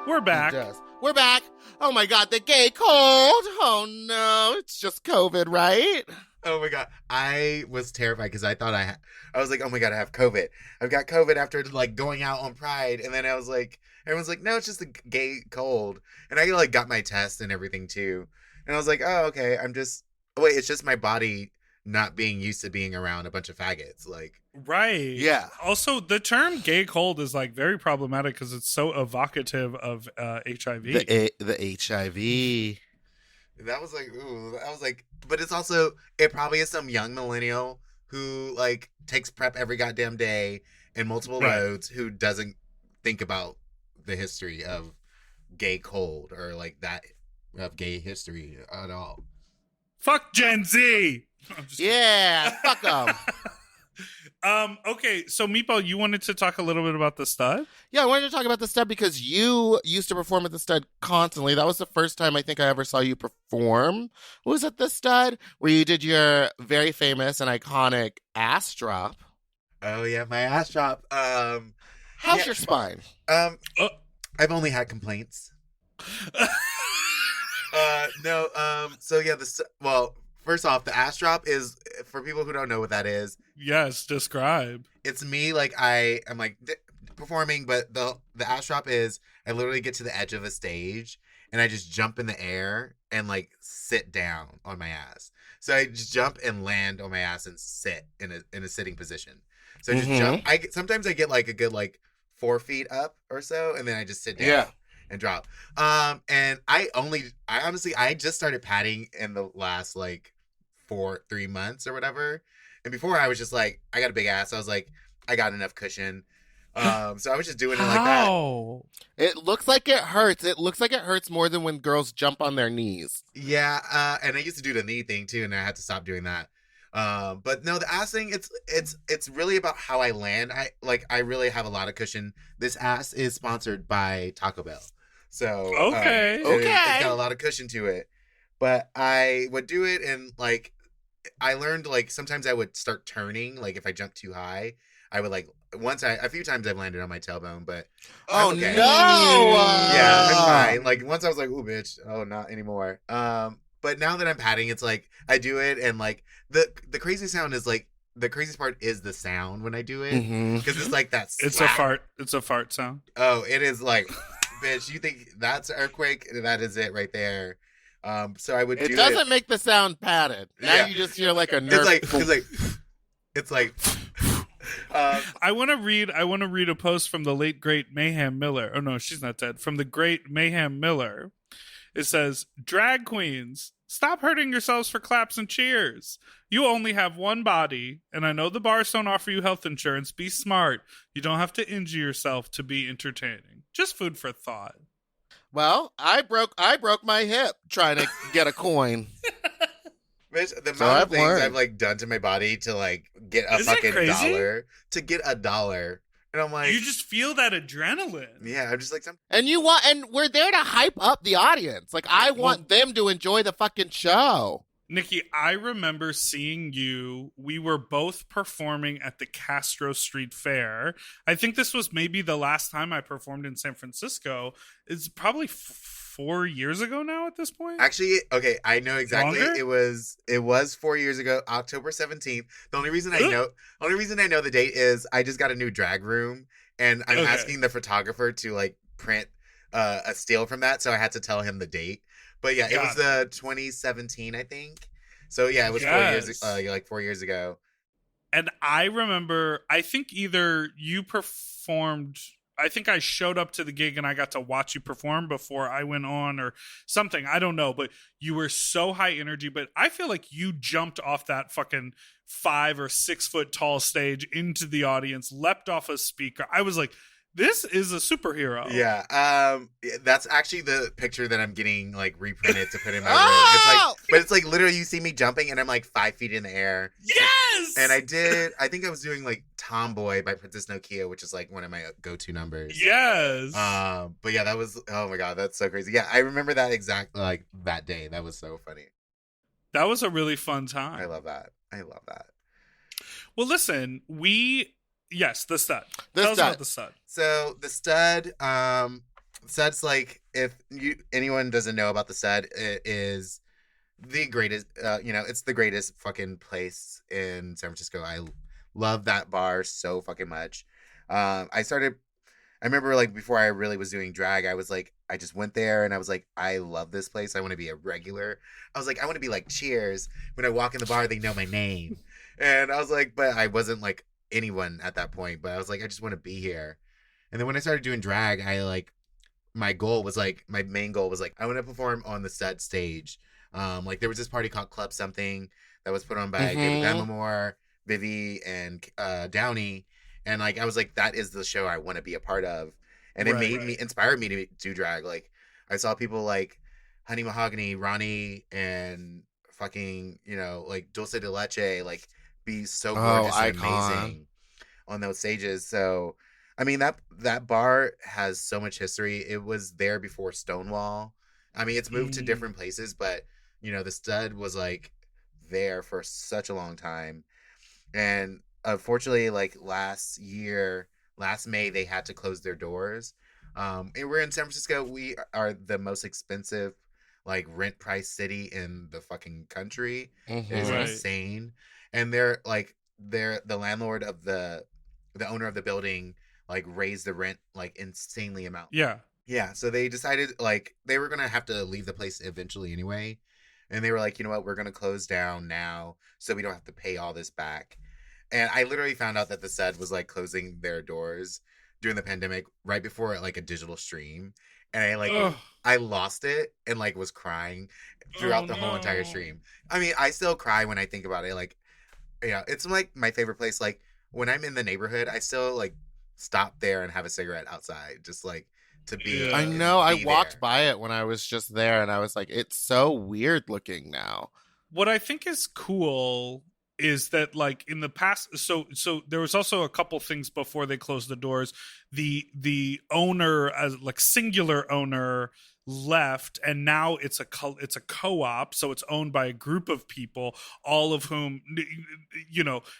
We're back. We're back. Oh my God, the gay cold. Oh no, it's just COVID, right? Oh my God. I was terrified because I thought I was like, oh my God, I have COVID. I've got COVID after like going out on Pride. And then I was like, everyone's like, no, it's just a gay cold. And I like got my test and everything too. And I was like, oh, okay. Wait, it's just my body not being used to being around a bunch of faggots. Like, Right. Yeah. Also, the term gay cold is like very problematic because it's so evocative of HIV. The HIV. that was like, ooh, I was like, but it's also, it probably is some young millennial who like takes PrEP every goddamn day in multiple Right. loads who doesn't think about the history of gay cold or like that of gay history at all. Fuck Gen Z. I'm just Yeah, fuck them. Okay, so Meatball, you wanted to talk a little bit about the stud? Yeah, I wanted to talk about the Stud because you used to perform at the Stud constantly. That was the first time I think I ever saw you perform. Was at the Stud where you did your very famous and iconic ass drop. Oh yeah, my ass drop. How's Yeah. your spine? I've only had complaints. No. So yeah, well, first off, the ass drop is, for people who don't know what that is, Yes, describe. it's me like I am like performing, but the ass drop is I literally get to the edge of a stage and I just jump in the air and like sit down on my ass. So I just jump and land on my ass and sit in a sitting position. So I just jump. Sometimes I get like a good like 4 feet up or so, and then I just sit down. Yeah. And drop. And I honestly just started padding in the last like 3 months or whatever. And before I was just like, I got a big ass. I was like, I got enough cushion. So I was just doing it like that. How? It looks like it hurts. It looks like it hurts more than when girls jump on their knees. Yeah. And I used to do the knee thing too, and I had to stop doing that. But no, the ass thing, it's really about how I land. I really have a lot of cushion. This ass is sponsored by Taco Bell. So Okay. Okay. it's got a lot of cushion to it. But I would do it, and like I learned like sometimes I would start turning. Like if I jumped too high, I would like a few times I've landed on my tailbone, but Oh I'm okay. no! Yeah, I'm fine. Like once I was like, ooh, bitch, oh, not anymore. But now that I'm padding, it's like I do it, and like the crazy sound is like the craziest part is the sound when I do it because it's like that. It's slap. a fart. It's a fart sound. Oh, it is like, bitch, you think that's an earthquake? That is it right there. So I would do It it. doesn't make the sound padded. Now Yeah. you just hear like a nerve. It's like. I want to read a post from the late great Mayhem Miller. Oh no, she's not dead. From the great Mayhem Miller. It says, "Drag queens, stop hurting yourselves for claps and cheers. You only have one body, and I know the bars don't offer you health insurance. Be smart. You don't have to injure yourself to be entertaining. Just food for thought." Well, I broke my hip trying to get a coin. Bitch, the So amount I've of things learned. I've like done to my body to like get a Isn't it fucking crazy? dollar, to get a dollar, and I'm like, You just feel that adrenaline. yeah, I'm just like, And we're there to hype up the audience. Like I want them to enjoy the fucking show. Nikki, I remember seeing you. We were both performing at the Castro Street Fair. I think this was maybe the last time I performed in San Francisco. It's probably 4 years ago now at this point. Actually, okay, I know exactly. Longer? It was 4 years ago, October 17th. The only reason I know the date is I just got a new drag room, and I'm asking the photographer to like print a still from that, so I had to tell him the date. But yeah, it was 2017, I think. So yeah, it was 4 years ago. And I remember, I think either you performed, I think I showed up to the gig and I got to watch you perform before I went on or something. I don't know, but you were so high energy. But I feel like you jumped off that fucking 5 or 6 foot tall stage into the audience, leapt off a speaker. I was like, this is a superhero. Yeah. That's actually the picture that I'm getting like reprinted to put in my room. It's like literally you see me jumping and I'm like 5 feet in the air. Yes. And I think I was doing like Tomboy by Princess Nokia, which is like one of my go-to numbers. Yes. But yeah, that was, oh my God, that's so crazy. Yeah, I remember that exact, like that day. That was so funny. That was a really fun time. I love that. Well, listen, yes, the stud. Tell us about the stud. So the stud, Stud's like, if anyone doesn't know about the stud, it is the greatest, it's the greatest fucking place in San Francisco. I love that bar so fucking much. I remember like before I really was doing drag, I was like, I just went there and I was like, I love this place. I want to be a regular. I was like, I want to be like Cheers. When I walk in the bar, they know my name. And I was like, but I wasn't like anyone at that point, but I was like, I just want to be here. And then when I started doing drag, my main goal was like, I want to perform on the stud stage. Like there was this party called Club Something that was put on by David Lamamore, Vivi, and Downey. And like, I was like, that is the show I want to be a part of. And it inspired me to do drag. Like I saw people like Honey Mahogany, Ronnie, and fucking, like Dulce de Leche, like be so gorgeous and amazing on those stages. So I mean that bar has so much history. It was there before Stonewall. I mean, it's moved to different places, but the stud was like there for such a long time. And unfortunately, like last May, they had to close their doors. And we're in San Francisco. We are the most expensive like rent price city in the fucking country. It's insane. And they're the landlord of the owner of the building like raised the rent like insanely amount. Yeah. So they decided like they were gonna have to leave the place eventually anyway, and they were like, you know what, we're gonna close down now so we don't have to pay all this back. And I literally found out that the stud was like closing their doors during the pandemic right before like a digital stream, and I lost it and like was crying throughout the whole entire stream. I mean, I still cry when I think about it. Like, yeah, it's like my favorite place. Like when I'm in the neighborhood, I still like stop there and have a cigarette outside, just like to be. I know. I walked by it when I was just there, and I was like, it's so weird looking now. What I think is cool is that like in the past, so there was also a couple things before they closed the doors. The owner, as like singular owner, left, and now it's a co-op, so it's owned by a group of people, all of whom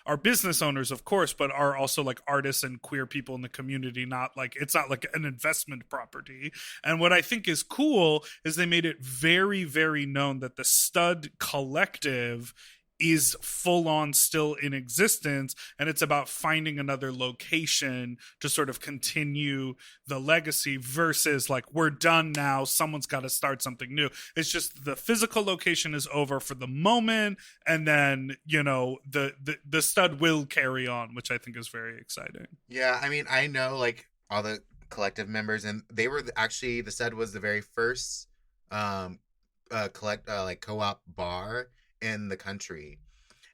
are business owners, of course, but are also like artists and queer people in the community. It's not like an investment property. And what I think is cool is they made it very, very known that the Stud Collective is full on still in existence, and it's about finding another location to sort of continue the legacy versus like, we're done now, someone's got to start something new. It's just the physical location is over for the moment, and then the stud will carry on, which I think is very exciting. Yeah, I mean, I know like all the collective members, and they were actually, the stud was the very first co-op bar in the country.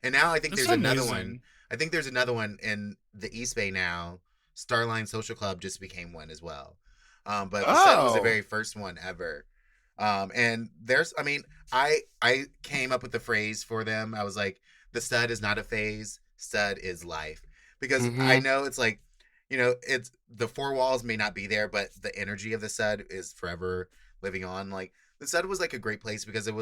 And now I think there's another one. I think there's another one in the East Bay now. Starline Social Club just became one as well. But the Stud was the very first one ever. And I came up with the phrase for them. I was like, the Stud is not a phase, Stud is life. Because I know it's like, it's the four walls may not be there, but the energy of the Stud is forever living on. Like the Stud was like a great place because it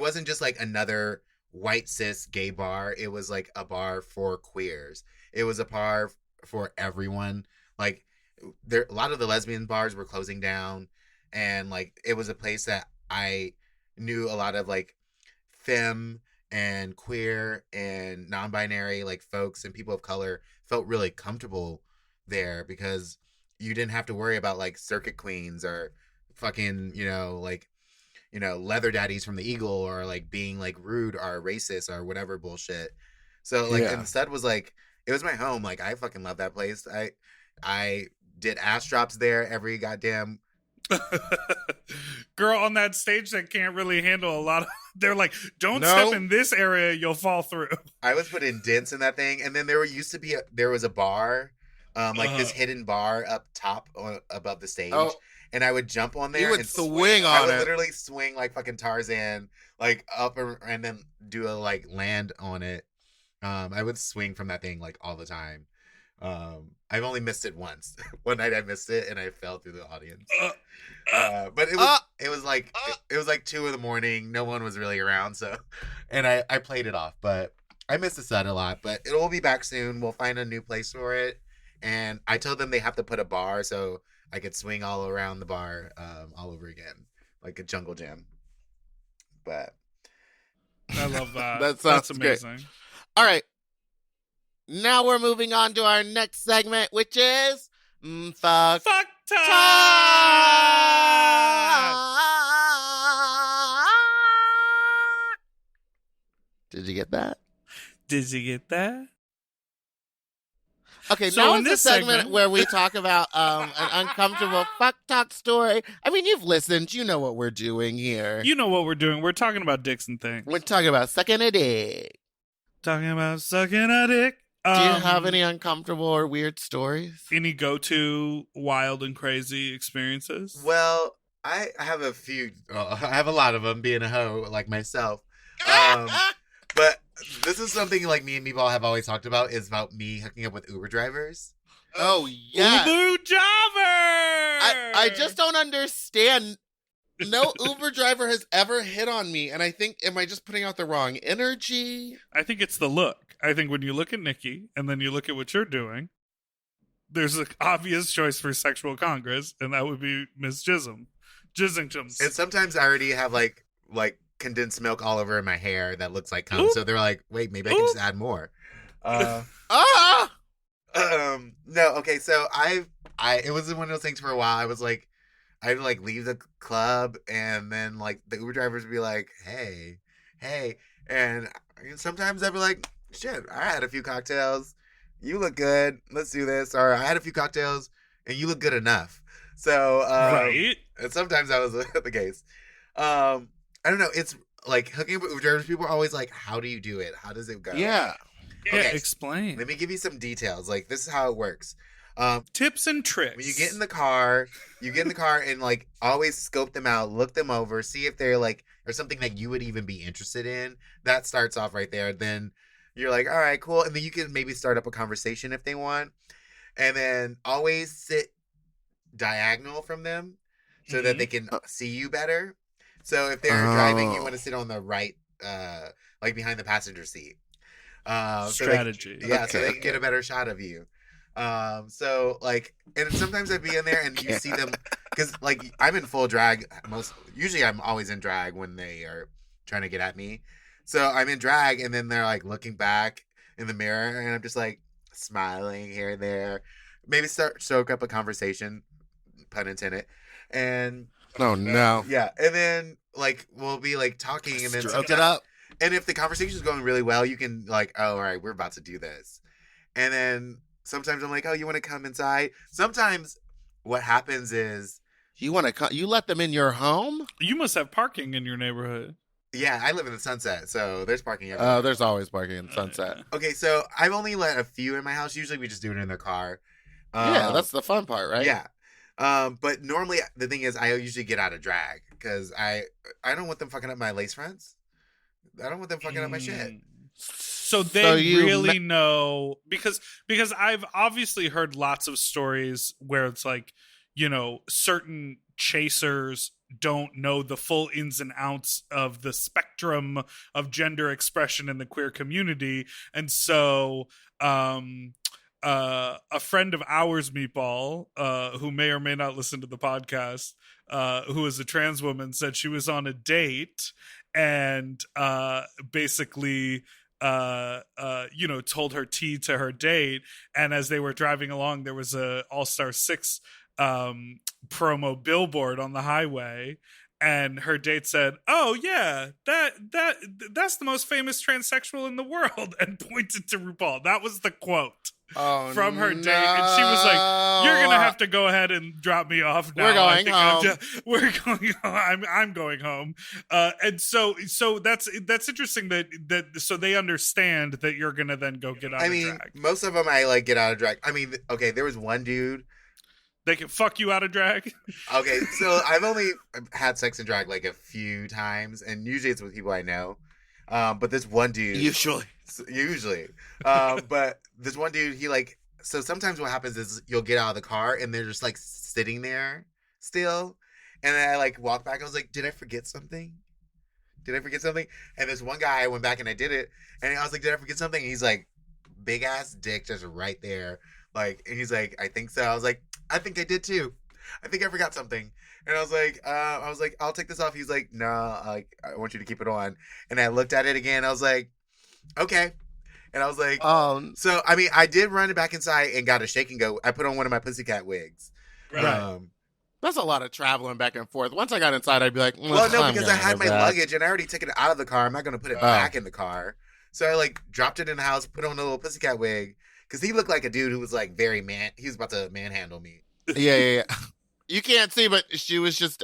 wasn't just like another white cis gay bar. It was like a bar for queers. It was a bar for everyone. Like a lot of the lesbian bars were closing down, and like it was a place that I knew a lot of like femme and queer and non-binary like folks and people of color felt really comfortable there because you didn't have to worry about like circuit queens or fucking, like, leather daddies from the Eagle or like being like rude or racist or whatever bullshit. So like instead was like, it was my home. Like I fucking love that place. I did ass drops there every goddamn girl on that stage that can't really handle a lot of. They're like, don't step in this area, you'll fall through. I was putting dents in that thing, and then there was a bar, like this hidden bar up top above the stage, and I would jump on there. You would and swing on I would it. literally swing like fucking Tarzan, like up and then do a like land on it. I would swing from that thing like all the time. I've only missed it once. One night I missed it and I fell through the audience. But it was like 2 a.m. No one was really around, so and I played it off. But I miss the set a lot. But it'll be back soon. We'll find a new place for it. And I told them they have to put a bar so I could swing all around the bar all over again, like a jungle gym. But I love that. That's amazing. Great. All right. Now we're moving on to our next segment, which is Fuck Talk. Did you get that? Did you get that? Okay, So now in it's this a segment segment- where we talk about an uncomfortable fuck talk story. I mean, you've listened. You know what we're doing here. You know what we're doing. We're talking about dicks and things. We're talking about sucking a dick. Talking about sucking a dick. Do you have any uncomfortable or weird stories? Any go-to wild and crazy experiences? well, I have a few. I have a lot of them. Being a hoe like myself. But this is something like me and Meatball have always talked about is about me hooking up with Uber drivers. Oh, yeah. Uber driver! I just don't understand. No Uber driver has ever hit on me. And I think, am I just putting out the wrong energy? I think it's the look. I think when you look at Nicki and then you look at what you're doing, there's an obvious choice for sexual congress, and that would be Miss Jizzingtons. And sometimes I already have like condensed milk all over my hair that looks like cum. Ooh. So they're like, wait, maybe I can just add more. Ah! No, okay, so it was one of those things for a while. I was like, I'd like leave the club and then like the Uber drivers would be like, hey. And sometimes I'd be like, shit, I had a few cocktails. You look good. Let's do this. Or I had a few cocktails and you look good enough. So, right? and sometimes that was the case. I don't know. It's like hooking up with Uber drivers. People are always like, how do you do it? How does it go? Yeah. Yeah, Okay. explain. Let me give you some details. Like, this is how it works. Tips and tricks. When you get in the car, and like always scope them out, look them over, see if they're like, or something that you would even be interested in. That starts off right there. Then you're like, all right, cool. And then you can maybe start up a conversation if they want. And then always sit diagonal from them so that they can see you better. So if they're driving, you want to sit on the right, like behind the passenger seat. Strategy. So they can get a better shot of you. So like, and sometimes I'd be in there and you see them because like I'm in full drag. Usually I'm always in drag when they are trying to get at me. So I'm in drag and then they're like looking back in the mirror and I'm just like smiling here and there. Maybe soak up a conversation, pun intended. And Oh, no. yeah, and then like we'll be like talking and then Stroke it up. and if the conversation is going really well, you can like, oh, all right, we're about to do this. And then sometimes I'm like, oh, you want to come inside? Sometimes what happens is, You want to? You let them in your home? You must have parking in your neighborhood. yeah, I live in the Sunset, so there's parking everywhere. Oh, there's always parking in Sunset. Okay, so I've only let a few in my house. Usually we just do it in their car. Yeah, that's the fun part, right? Yeah. But normally the thing is I usually get out of drag because I don't want them fucking up my lace fronts. I don't want them fucking up my shit. So they you really know because I've obviously heard lots of stories where it's like, you know, certain chasers don't know the full ins and outs of the spectrum of gender expression in the queer community, and so a friend of ours, Meatball, who may or may not listen to the podcast, who is a trans woman, said she was on a date and basically told her tea to her date, and as they were driving along there was a All-Star 6 promo billboard on the highway, and her date said, "Oh yeah, that's the most famous transsexual in the world," and pointed to RuPaul. That was the quote from her date, and she was like, "You're gonna have to go ahead and drop me off now. We're going home. We're going home. I'm going home." And so that's interesting that so they understand that you're gonna then go get out of drag. Most of them I like get out of drag. I mean, okay, there was one dude. They can fuck you out of drag. Okay, so I've only had sex in drag like a few times, and usually it's with people I know. But this one dude, usually, but this one dude, he like. So sometimes what happens is you'll get out of the car and they're just like sitting there still, and then I like walk back. I was like, "Did I forget something? And this one guy, I went back and I did it, and I was like, "Did I forget something?" And he's like, "Big ass dick just right there." Like, and he's like, "I think so." I was like, "I think I did too. I think I forgot something." And I was like, "I'll take this off." He's like, "No, I want you to keep it on." And I looked at it again. I was like, "Okay." And I was like, so I mean, I did run it back inside and got a shake and go. I put on one of my pussycat wigs. Right. That's a lot of traveling back and forth. Once I got inside, I'd be like, well, no, because I had my luggage and I already took it out of the car. I'm not going to put it back in the car. So I like dropped it in the house, put on a little pussycat wig. Because he looked like a dude who was like very he was about to manhandle me. Yeah. You can't see, but she was just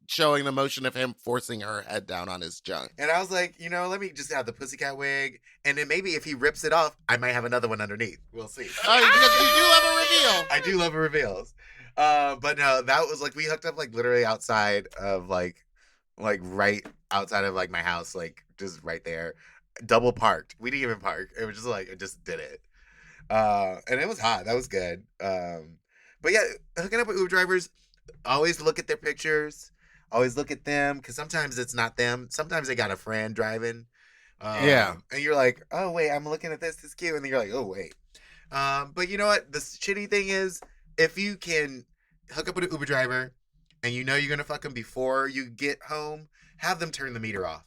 showing the motion of him forcing her head down on his junk. And I was like, let me just have the pussycat wig. And then maybe if he rips it off, I might have another one underneath. We'll see. Oh, because you do love a reveal. I do love reveals. But no, that was like, we hooked up like literally outside of like right outside of like my house, like just right there. Double parked. We didn't even park. It was just like, I just did it. And it was hot. That was good. But yeah, hooking up with Uber drivers, always look at their pictures. Always look at them, because sometimes it's not them. Sometimes they got a friend driving. Yeah. And you're like, "Oh, wait, I'm looking at this. This is cute." And then you're like, "Oh, wait." But you know what? The shitty thing is, if you can hook up with an Uber driver and you know you're going to fuck them before you get home, have them turn the meter off.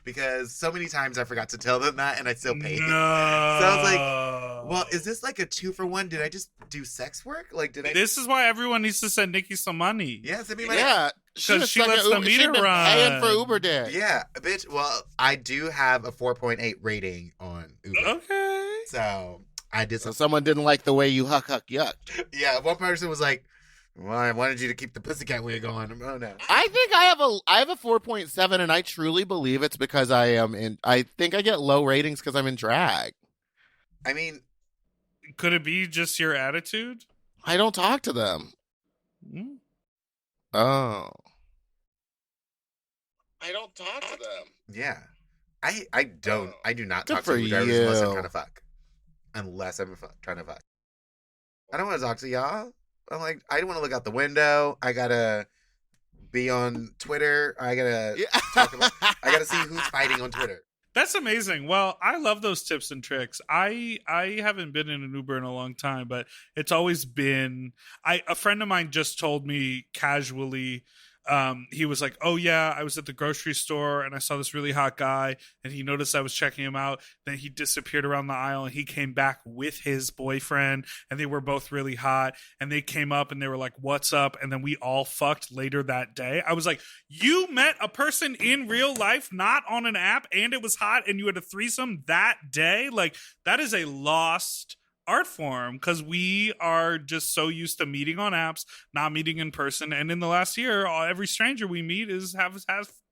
Because so many times I forgot to tell them that and I still paid. No. So I was like, well, is this like a 2-for-1? Did I just do sex work? Like, did I? This is why everyone needs to send Nicki some money. Yeah, send me money. Yeah. Because she lets the meter run. Paying for Uber dick. Yeah, bitch. Well, I do have a 4.8 rating on Uber. Okay. So I did So someone didn't like the way you huck yuck. Yeah, one person was like, "Well, I wanted you to keep the pussycat wig on." Oh no. I think I have a 4.7, and I truly believe it's because I think I get low ratings because I'm in drag. I mean, Could it be just your attitude? I don't talk to them. Mm. Oh. I don't talk to them. yeah. I do not Good talk for to Uber drivers unless I'm you. trying to fuck. Unless I'm trying to fuck. I don't want to talk to y'all. I'm like, I don't want to look out the window. I gotta be on Twitter. I gotta I gotta see who's fighting on Twitter. That's amazing. Well, I love those tips and tricks. I haven't been in an Uber in a long time, but it's always been. A friend of mine just told me casually. He was like, "Oh yeah, I was at the grocery store and I saw this really hot guy, and he noticed I was checking him out. Then he disappeared around the aisle, and he came back with his boyfriend, and they were both really hot. And they came up and they were like, 'What's up?' And then we all fucked later that day." I was like, "You met a person in real life, not on an app, and it was hot, and you had a threesome that day? Like, that is a lost art form, because we are just so used to meeting on apps, not meeting in person. And in the last year, every stranger we meet has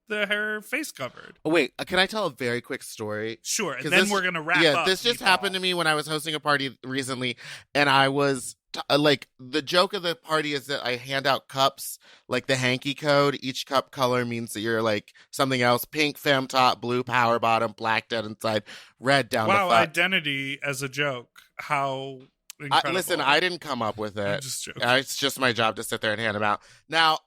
her face covered." Oh, wait, can I tell a very quick story? Sure, and 'Cause then this- we're gonna wrap up. Yeah, this just happened to me when I was hosting a party recently, and I was like, the joke of the party is that I hand out cups, like the hanky code. Each cup color means that you're like something else: pink femme top, blue power bottom, black dead inside, red down the Wow, front. identity as a joke. How incredible. Listen, I didn't come up with I'm it. just joking. It's just my job to sit there and hand them out. Now,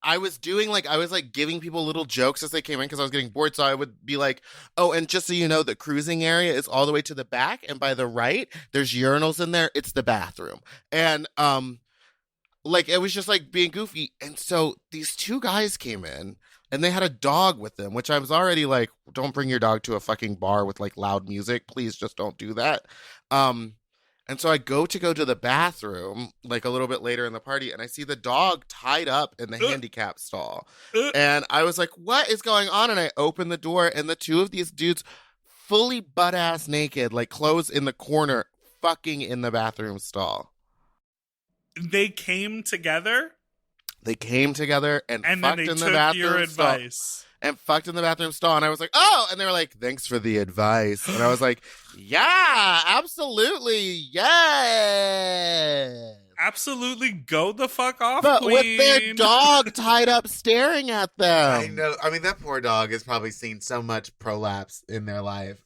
I was giving people little jokes as they came in because I was getting bored. So I would be like, oh, and just so you know, the cruising area is all the way to the back. And by the right, there's urinals in there. It's the bathroom. And it was just like being goofy. And so these two guys came in and they had a dog with them, which I was already like, don't bring your dog to a fucking bar with like loud music. Please just don't do that. And so I go to the bathroom like a little bit later in the party, and I see the dog tied up in the handicap stall. And I was like, what is going on? And I open the door, and the two of these dudes fully butt-ass naked, like clothes in the corner, fucking in the bathroom stall. They came together? They came together and fucked then they in the took bathroom your stall. advice. And fucked in the bathroom stall. And I was like, oh! And they were like, thanks for the advice. And I was like, yeah, absolutely, yes. Absolutely go the fuck off, But queen. with their dog tied up staring at them. I know. I mean, that poor dog has probably seen so much prolapse in their life.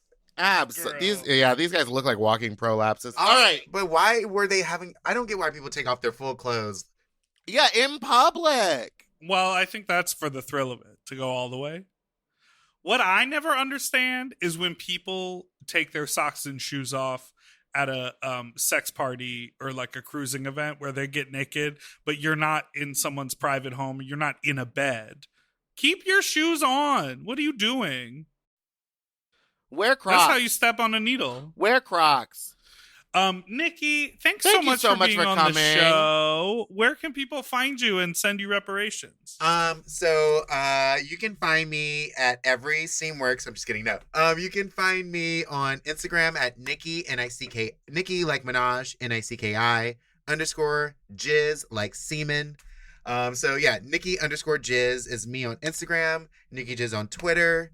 These guys look like walking prolapses. All right. But why were they having... I don't get why people take off their full clothes. Yeah, in public. Well, I think that's for the thrill of it, to go all the way. What I never understand is when people take their socks and shoes off at a sex party or like a cruising event where they get naked, but you're not in someone's private home, you're not in a bed. Keep your shoes on. What are you doing? Wear Crocs. That's how you step on a needle. Wear Crocs. Nicki, thank you so much for being on coming. the show. Where can people find you and send you reparations? So you can find me at every Steamworks. I'm just kidding. No. You can find me on Instagram at Nicki, N-I-C-K, Nicki like Minaj, N-I-C-K-I, _, Jizz like semen. So yeah, Nicki _Jizz is me on Instagram, Nicki Jizz on Twitter,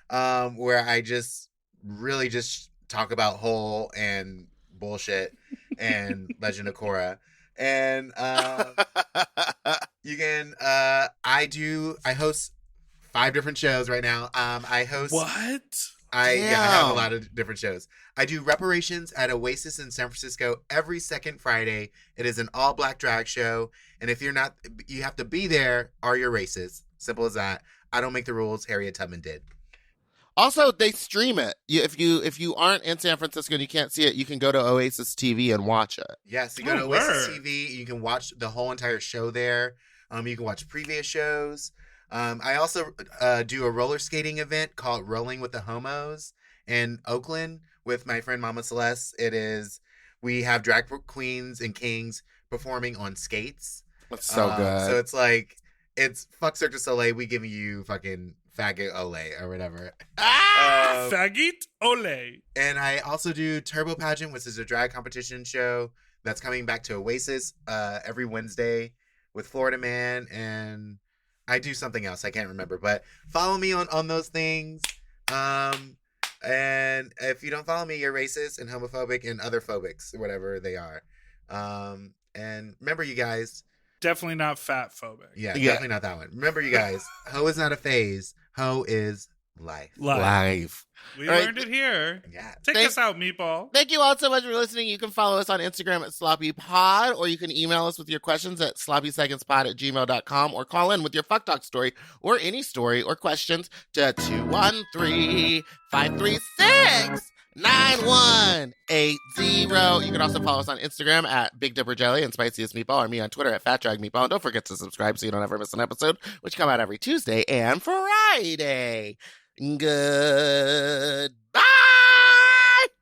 where I just really just talk about Hole and bullshit and Legend of Korra. And you can I host 5 different shows right now. I host I have a lot of different shows. I do Reparations at Oasis in San Francisco every second Friday. It is an all-black drag show, and if you're not, you have to be there or you're racist. Simple as that. I don't make the rules. Harriet Tubman did. Also, they stream it. If you aren't in San Francisco and you can't see it, you can go to Oasis TV and watch it. Yes, you go to Oasis TV. You can watch the whole entire show there. You can watch previous shows. I also do a roller skating event called Rolling with the Homos in Oakland with my friend Mama Celeste. We have drag queens and kings performing on skates. That's so good. So it's fuck Cirque du Soleil. We give you fucking faggot ole or whatever. Faggot ole. And I also do Turbo Pageant, which is a drag competition show that's coming back to Oasis every Wednesday with Florida Man, and I do something else. I can't remember, but follow me on those things. And if you don't follow me, you're racist and homophobic and other phobics, whatever they are. And remember, you guys. Definitely not fat phobic. Yeah, definitely not that one. Remember, you guys, ho is not a phase. Ho is life. Life. We learned it here. Yeah. Take us out, Meatball. Thank you all so much for listening. You can follow us on Instagram at SloppyPod, or you can email us with your questions at sloppysecondspod@gmail.com, or call in with your fuck talk story or any story or questions to 213-536-9180. You can also follow us on Instagram at Big Dipper Jelly and Spiciest Meatball, or me on Twitter at Fat Drag Meatball. And don't forget to subscribe so you don't ever miss an episode, which come out every Tuesday and Friday. Goodbye.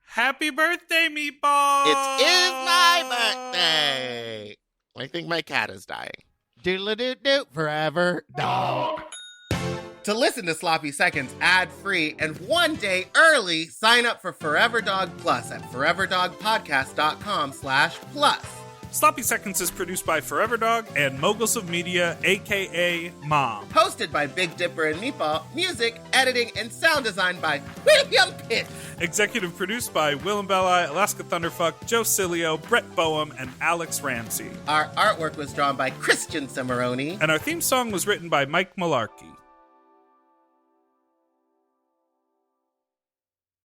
Happy birthday, Meatball. It is my birthday. I think my cat is dying. Doodle-doo-doo, forever dog. To listen to Sloppy Seconds ad-free and one day early, sign up for Forever Dog Plus at foreverdogpodcast.com/plus. Sloppy Seconds is produced by Forever Dog and Moguls of Media, a.k.a. Mom. Hosted by Big Dipper and Meatball. Music, editing, and sound design by William Pitts. Executive produced by Willem Belli, Alaska Thunderfuck, Joe Cilio, Brett Boehm, and Alex Ramsey. Our artwork was drawn by Christian Cimarroni. And our theme song was written by Mike Malarkey.